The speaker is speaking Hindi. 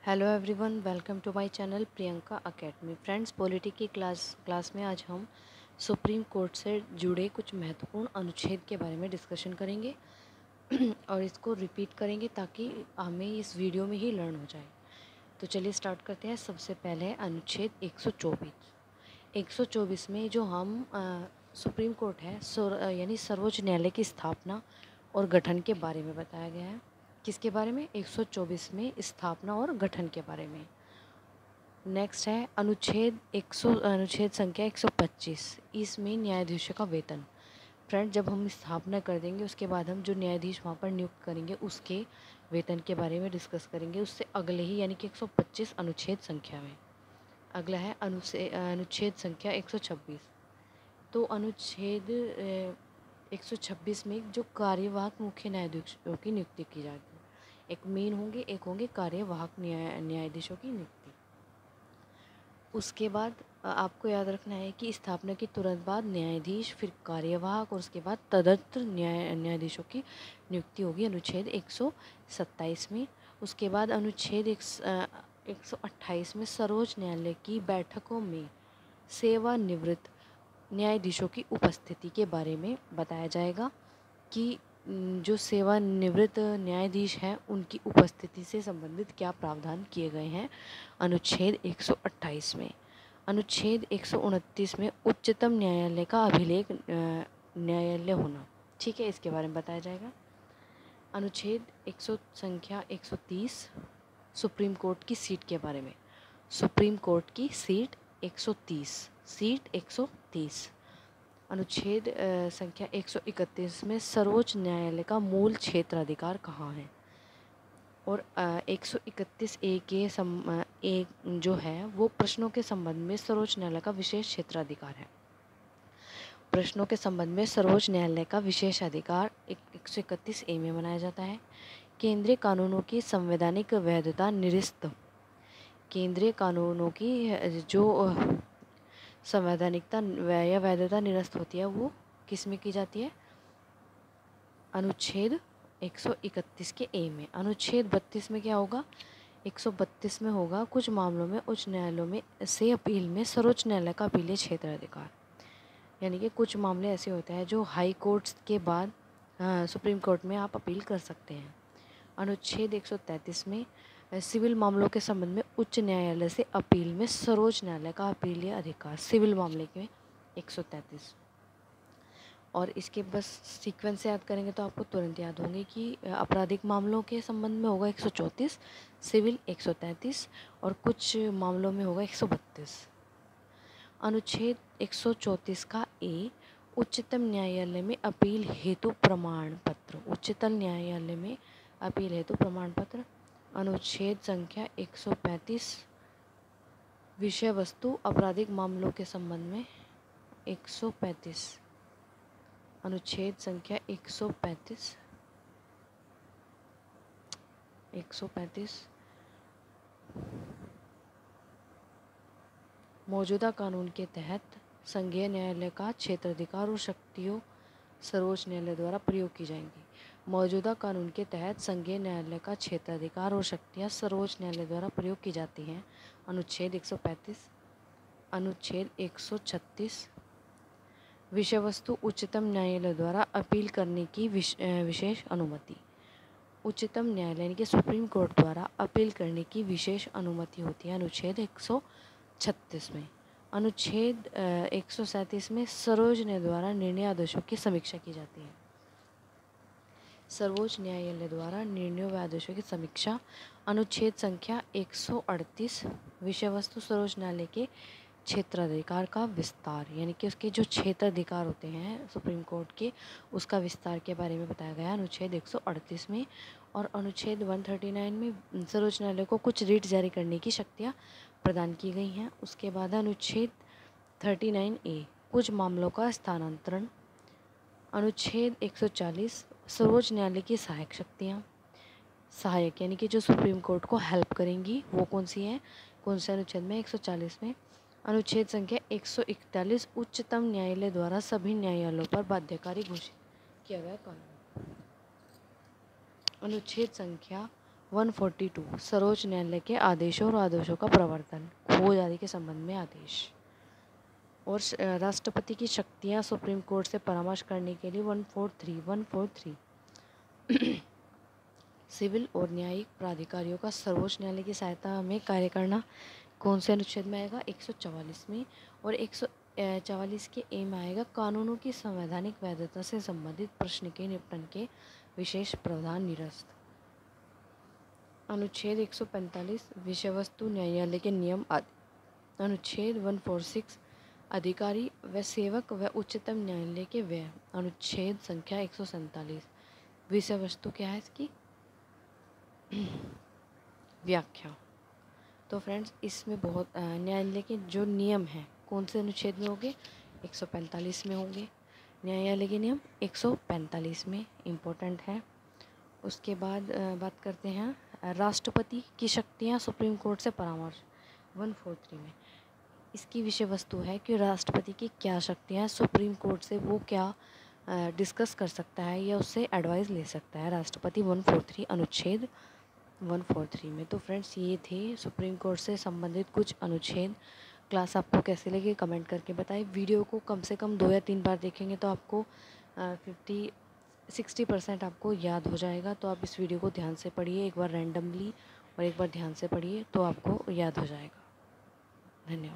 Hello everyone, welcome to my channel Priyanka academy. Friends, polity की क्लास में आज हम सुप्रीम कोर्ट से जुड़े कुछ महत्वपूर्ण अनुच्छेद के बारे में डिस्कशन करेंगे और इसको रिपीट करेंगे ताकि हमें इस वीडियो में ही लर्न हो जाए। तो चलिए स्टार्ट करते हैं। सबसे पहले है अनुच्छेद 124। 124 में जो हम सुप्रीम कोर्ट है यानी सर्वोच्च न्यायालय की स्थापना और गठन के बारे में बताया गया है। किसके बारे में? 124 में स्थापना और गठन के बारे में। नेक्स्ट है अनुच्छेद संख्या 125। इसमें न्यायाधीशों का वेतन। फ्रेंड, जब हम स्थापना कर देंगे उसके बाद हम जो न्यायाधीश वहाँ पर नियुक्त करेंगे उसके वेतन के बारे में डिस्कस करेंगे उससे अगले ही यानी कि 125 अनुच्छेद संख्या में। अगला है अनुच्छेद संख्या 126। तो अनुच्छेद 126 में जो कार्यवाहक मुख्य न्यायाधीशों की नियुक्ति की जाती है। एक मेन होंगे, एक होंगे कार्यवाहक न्यायाधीशों की नियुक्ति। उसके बाद आपको याद रखना है कि स्थापना के तुरंत बाद न्यायाधीश, फिर कार्यवाहक और उसके बाद तदर्थ न्यायाधीशों की नियुक्ति होगी अनुच्छेद 127 में। उसके बाद अनुच्छेद 128 में सर्वोच्च न्यायालय की बैठकों में सेवानिवृत्त न्यायाधीशों की उपस्थिति के बारे में बताया जाएगा कि जो सेवानिवृत्त न्यायाधीश हैं उनकी उपस्थिति से संबंधित क्या प्रावधान किए गए हैं अनुच्छेद 128 में। अनुच्छेद 129 में उच्चतम न्यायालय का अभिलेख न्यायालय होना, ठीक है, इसके बारे में बताया जाएगा। अनुच्छेद संख्या 130 सुप्रीम कोर्ट की सीट के बारे में। सुप्रीम कोर्ट की सीट 130। अनुच्छेद संख्या 131 में सर्वोच्च न्यायालय का मूल क्षेत्राधिकार कहाँ है। और 131A के जो है वो प्रश्नों के संबंध में सर्वोच्च न्यायालय का विशेष क्षेत्राधिकार है। प्रश्नों के संबंध में सर्वोच्च न्यायालय का विशेष अधिकार 131A में मनाया जाता है। केंद्रीय कानूनों की संवैधानिक वैधता निरस्त। केंद्रीय कानूनों की जो संवैधानिकता या वैधता निरस्त होती है वो किस में की जाती है? अनुच्छेद 131 के ए में। अनुच्छेद 32 में क्या होगा? 132 में होगा कुछ मामलों में उच्च न्यायालयों में से अपील में सर्वोच्च न्यायालय का अपीलीय क्षेत्राधिकार। यानी कि कुछ मामले ऐसे होते हैं जो हाई कोर्ट्स के बाद सुप्रीम कोर्ट में आप अपील कर सकते हैं। अनुच्छेद 133 में सिविल मामलों के संबंध में उच्च न्यायालय से अपील में सर्वोच्च न्यायालय का अपीलीय अधिकार। सिविल मामले के 133। और इसके बस सीक्वेंस से याद करेंगे तो आपको तुरंत याद होंगे कि आपराधिक मामलों के संबंध में होगा 134, सिविल 133 और कुछ मामलों में होगा 132। अनुच्छेद 134 का ए उच्चतम न्यायालय में अपील हेतु प्रमाण पत्र। उच्चतम न्यायालय में अपील हेतु प्रमाण पत्र। अनुच्छेद संख्या 135 विषय वस्तु आपराधिक मामलों के संबंध में 135। अनुच्छेद संख्या 135 मौजूदा कानून के तहत संघीय न्यायालय का क्षेत्राधिकार और शक्तियों सर्वोच्च न्यायालय द्वारा प्रयोग की जाएंगी। मौजूदा कानून के तहत संघीय न्यायालय का क्षेत्राधिकार और शक्तियाँ सर्वोच्च न्यायालय द्वारा प्रयोग की जाती हैं। अनुच्छेद 135। अनुच्छेद 136 विषय वस्तु उच्चतम न्यायालय द्वारा अपील करने की विशेष अनुमति। उच्चतम न्यायालय यानी कि सुप्रीम कोर्ट द्वारा अपील करने की विशेष अनुमति होती है अनुच्छेद 136 में। अनुच्छेद 137 में सर्वोच्च न्यायालय द्वारा निर्णयादेशों की समीक्षा की जाती है। सर्वोच्च न्यायालय द्वारा निर्णयों व आदेशों की समीक्षा। अनुच्छेद संख्या 138 विषय वस्तु सर्वोच्च न्यायालय के क्षेत्राधिकार का विस्तार, यानी कि उसके जो क्षेत्राधिकार होते हैं सुप्रीम कोर्ट के उसका विस्तार के बारे में बताया गया अनुच्छेद 138 में। और अनुच्छेद 139 में सर्वोच्च न्यायालय को कुछ रिट जारी करने की शक्तियाँ प्रदान की गई हैं। उसके बाद अनुच्छेद 39A कुछ मामलों का स्थानांतरण। अनुच्छेद 140 सर्वोच्च न्यायालय की सहायक शक्तियाँ। सहायक यानी कि जो सुप्रीम कोर्ट को हेल्प करेंगी वो कौन सी हैं? कौन से अनुच्छेद में? 140 में। अनुच्छेद संख्या 141 उच्चतम न्यायालय द्वारा सभी न्यायालयों पर बाध्यकारी घोषित किया गया कानून। अनुच्छेद संख्या 142 सर्वोच्च न्यायालय के आदेशों और आदेशों का प्रवर्तन, खोज आदि के संबंध में आदेश। और राष्ट्रपति की शक्तियाँ सुप्रीम कोर्ट से परामर्श करने के लिए 143 सिविल और न्यायिक प्राधिकारियों का सर्वोच्च न्यायालय की सहायता में कार्य करना कौन से अनुच्छेद में आएगा? 144 में। और 144 के ए में आएगा कानूनों की संवैधानिक वैधता से संबंधित प्रश्न के निपटन के विशेष प्रावधान निरस्त। अनुच्छेद 145 विषय वस्तु न्यायालय के नियम आदि। अनुच्छेद 146 अधिकारी व सेवक व उच्चतम न्यायालय के व्यय। अनुच्छेद संख्या 147 विषय वस्तु क्या है इसकी? व्याख्या। तो फ्रेंड्स इसमें बहुत न्यायालय के जो नियम हैं कौन से अनुच्छेद में होंगे? 145 में होंगे। न्यायालय के नियम 145 में इम्पोर्टेंट है। उसके बाद बात करते हैं राष्ट्रपति की शक्तियाँ सुप्रीम कोर्ट से परामर्श 143 में। इसकी विषय वस्तु है कि राष्ट्रपति की क्या शक्तियाँ सुप्रीम कोर्ट से वो क्या डिस्कस कर सकता है या उससे एडवाइस ले सकता है राष्ट्रपति 143 अनुच्छेद 143 में। तो फ्रेंड्स ये थे सुप्रीम कोर्ट से संबंधित कुछ अनुच्छेद। क्लास आपको कैसे लगी कमेंट करके बताएं। वीडियो को कम से कम 2 या 3 बार देखेंगे तो आपको 60% आपको याद हो जाएगा। तो आप इस वीडियो को ध्यान से पढ़िए, एक बार रैंडमली और एक बार ध्यान से पढ़िए तो आपको याद हो जाएगा। धन्यवाद।